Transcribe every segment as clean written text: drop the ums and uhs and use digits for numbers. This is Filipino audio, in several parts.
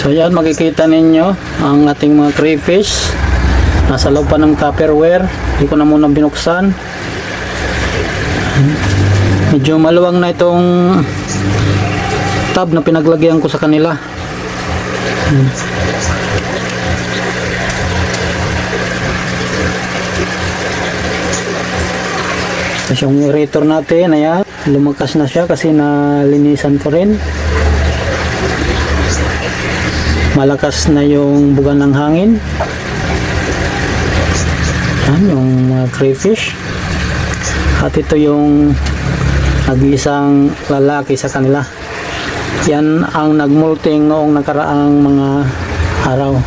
So yan, makikita ninyo ang ating mga crayfish. Nasa loob pa ng Tupperware. Hindi ko na muna binuksan. Medyo maluwang na itong tub na pinaglagyan ko sa kanila. Tapos yung aerator natin, ayan, lumakas na siya kasi nalinisan ko rin. Malakas na yung buga ng hangin. Ayan, yung crayfish. At ito yung nag-iisang lalaki sa kanila. Yan ang nagmulting noong nakaraang mga araw.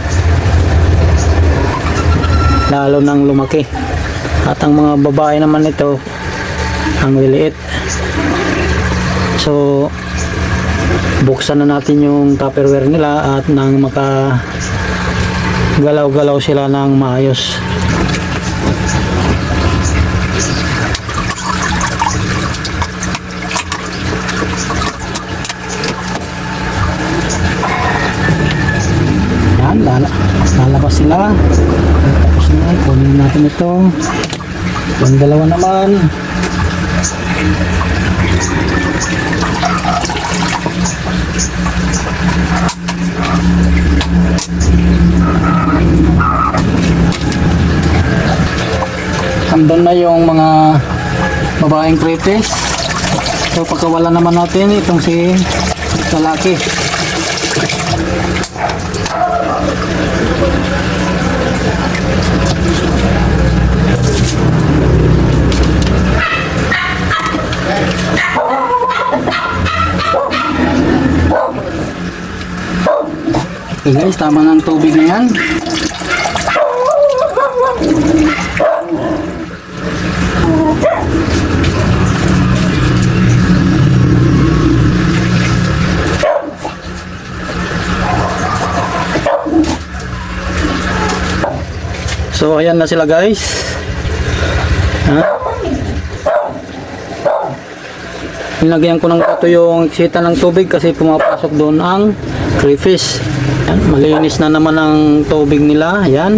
Lalo nang lumaki. At ang mga babae naman ito, ang liliit. So, buksan na natin yung Tupperware nila at nang makagalaw-galaw sila ng maayos. Yan, lalabas sila. Tapos na, kunin natin ito. Yung dalawa naman. Andun na yung mga babaeng crayfish. So pagkawala naman natin itong si lalaki. Okay guys, tama ng tubig na yan. So ayan na sila guys. Nilagyan ko ng kato yung eksita ng tubig kasi pumapasok doon ang crayfish. Ayan, malinis na naman ang tubig nila. Ayan.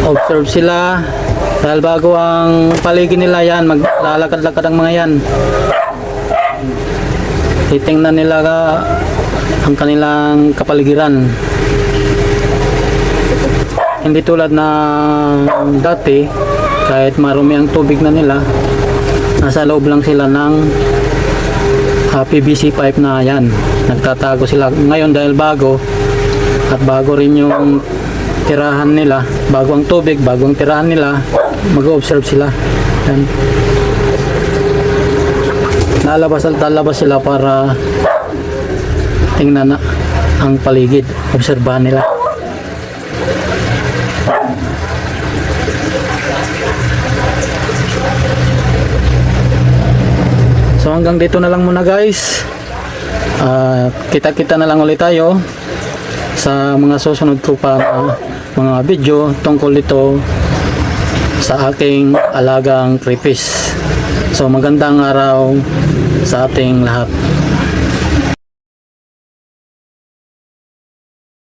Observe sila dahil bago ang paligid nila. Yan, maglalakad-lakad ang mga yan. Titingnan nila ang kanilang kapaligiran. Hindi tulad na dati, kahit marumi ang tubig na nila, nasa loob lang sila ng PVC pipe na yan. Nagtatago sila. Ngayon dahil bago, at bago rin yung tirahan nila, bago ang tubig, bago ang tirahan nila, mag-observe sila. Yan. Lalabas sila para tingnan na ang paligid, obserbahan nila. So hanggang dito na lang muna guys. Kita-kita na lang ulit tayo sa mga susunod ko pa mga video tungkol dito sa aking alagang crayfish. So magandang araw sa ating lahat.